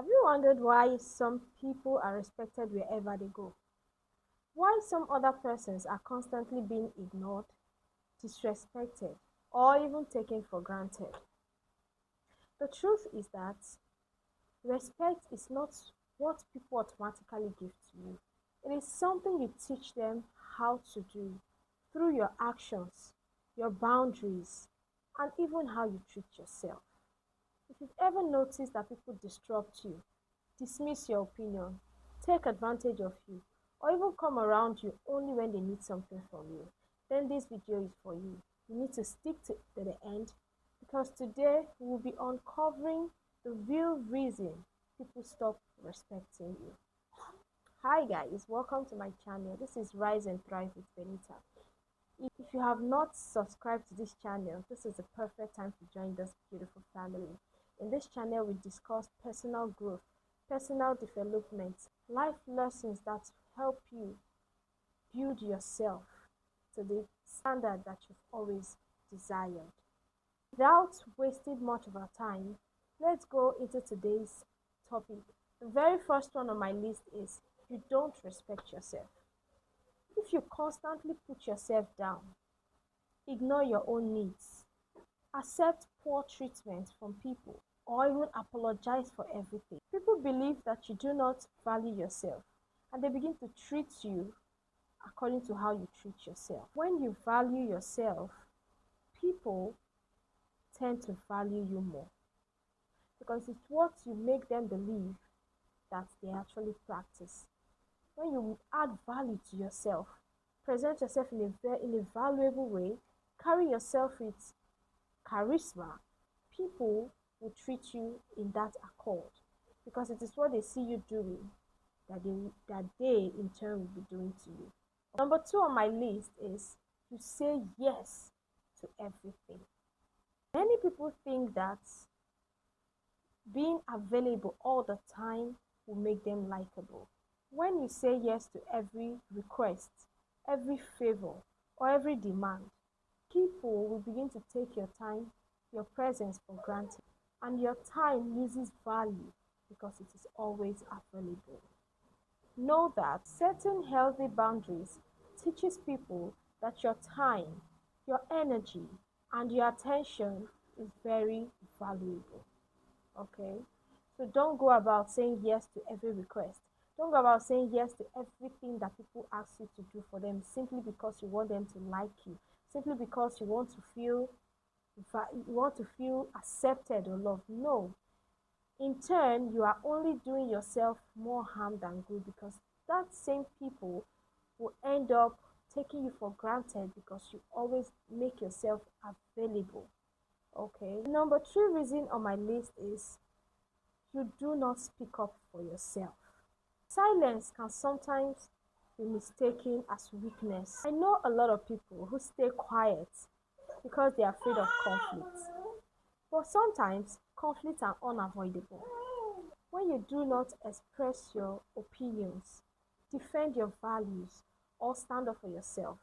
Have you wondered why some people are respected wherever they go? Why some other persons are constantly being ignored, disrespected, or even taken for granted? The truth is that respect is not what people automatically give to you. It is something you teach them how to do through your actions, your boundaries, and even how you treat yourself. If you've ever noticed that people disrupt you, dismiss your opinion, take advantage of you, or even come around you only when they need something from you, then this video is for you. You need to stick to the end because today we will be uncovering the real reason people stop respecting you. Hi guys, welcome to my channel. This is Rise and Thrive with Benita. If you have not subscribed to this channel, this is the perfect time to join this beautiful family. In this channel, we discuss personal growth, personal development, life lessons that help you build yourself to the standard that you've always desired. Without wasting much of our time, let's go into today's topic. The very first one on my list is you don't respect yourself. If you constantly put yourself down, ignore your own needs, accept poor treatment from people, or even apologize for everything, people believe that you do not value yourself and they begin to treat you according to how you treat yourself. When you value yourself, people tend to value you more because it's what you make them believe that they actually practice. When you add value to yourself, present yourself in a valuable way, carry yourself with charisma, people will treat you in that accord because it is what they see you doing that they in turn will be doing to you. Number two on my list is you say yes to everything. Many people think that being available all the time will make them likable. When you say yes to every request, every favor, or every demand, people will begin to take your time, your presence for granted, and your time loses value because it is always available. Know that setting healthy boundaries teaches people that your time, your energy, and your attention is very valuable. Okay? So don't go about saying yes to every request. Don't go about saying yes to everything that people ask you to do for them simply because you want them to like you, simply because you want to feel accepted or loved. No. In turn, you are only doing yourself more harm than good because that same people will end up taking you for granted because you always make yourself available. Okay. Number three reason on my list is you do not speak up for yourself. Silence can sometimes be mistaken as weakness. I know a lot of people who stay quiet because they are afraid of conflict. But sometimes conflicts are unavoidable. When you do not express your opinions, defend your values, or stand up for yourself,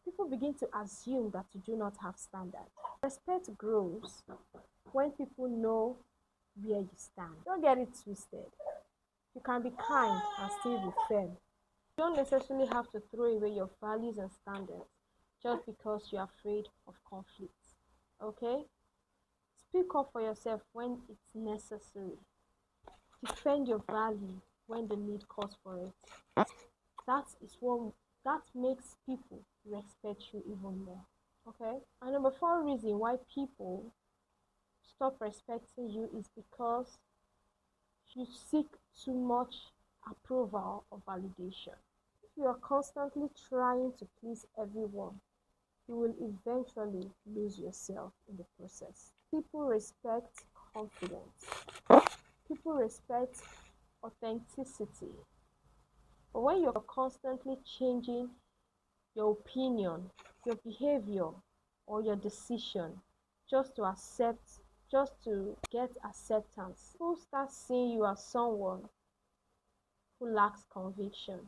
people begin to assume that you do not have standards. Respect grows when people know where you stand. Don't get it twisted. You can be kind and still be firm. You don't necessarily have to throw away your values and standards just because you're afraid of conflict. Okay? Speak up for yourself when it's necessary. Defend your value when the need calls for it. That makes people respect you even more. Okay? And number four reason why people stop respecting you is because you seek too much approval or validation. If you are constantly trying to please everyone, you will eventually lose yourself in the process. People respect confidence. People respect authenticity. But when you're constantly changing your opinion, your behavior, or your decision just to accept, just to get acceptance, people start seeing you as someone who lacks conviction.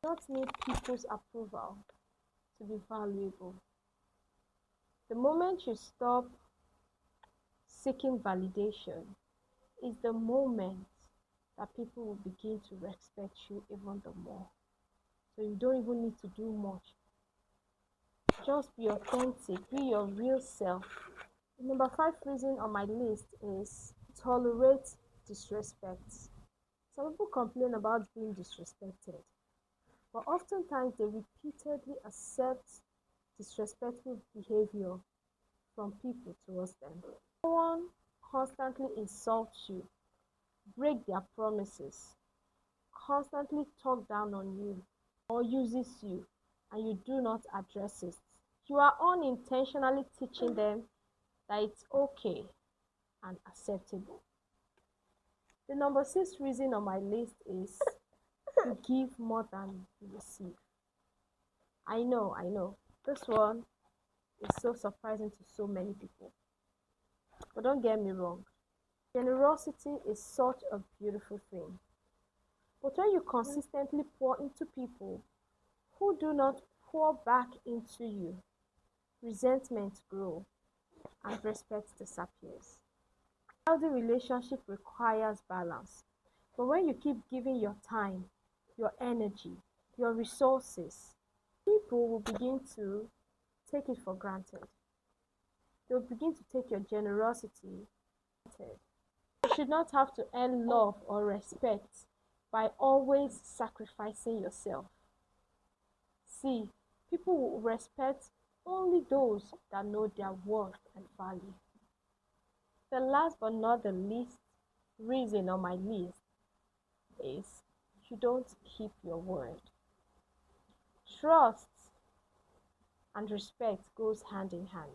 You don't need people's approval to be valuable. The moment you stop seeking validation is the moment that people will begin to respect you even the more. So you don't even need to do much. Just be authentic, be your real self. The number five reason on my list is tolerate disrespect. Some people complain about being disrespected, but oftentimes they repeatedly accept disrespectful behavior from people towards them. Someone constantly insults you, break their promises, constantly talk down on you, or uses you, and you do not address it. You are unintentionally teaching them that it's okay and acceptable. The number six reason on my list is you give more than you receive. I know. This one is so surprising to so many people. But don't get me wrong, generosity is such a beautiful thing. But when you consistently pour into people who do not pour back into you, resentment grows and respect disappears. A healthy relationship requires balance. But when you keep giving your time, your energy, your resources, people will begin to take it for granted. They'll begin to take your generosity for granted. You should not have to earn love or respect by always sacrificing yourself. See, people will respect only those that know their worth and value. The last but not the least reason on my list is you don't keep your word. Trust and respect goes hand in hand.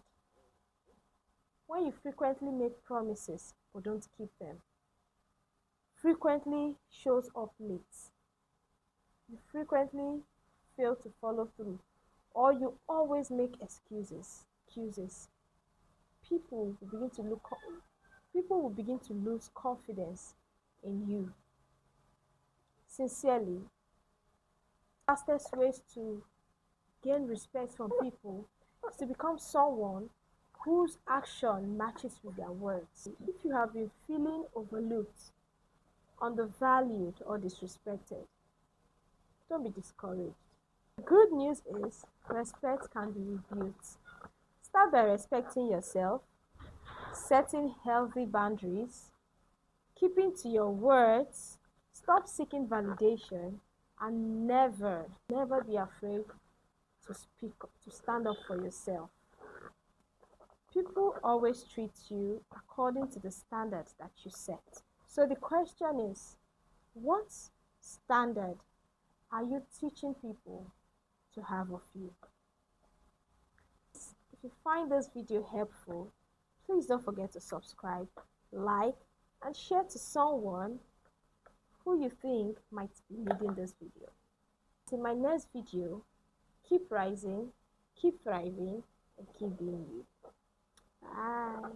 When you frequently make promises but don't keep them, frequently shows up late, you frequently fail to follow through, or you always make excuses, people will begin to look people will begin to lose confidence in you. Sincerely, fastest ways to gain respect from people is to become someone whose action matches with their words. If you have been feeling overlooked, undervalued, or disrespected, don't be discouraged. The good news is respect can be rebuilt. Start by respecting yourself, setting healthy boundaries, keeping to your words, stop seeking validation, and never be afraid to speak, to stand up for yourself. People always treat you according to the standards that you set. So the question is, what standard are you teaching people to have of you? If you find this video helpful, please don't forget to subscribe, like, and share to someone who you think might be needing this video. In my next video, keep rising, keep thriving, and keep being you. Bye.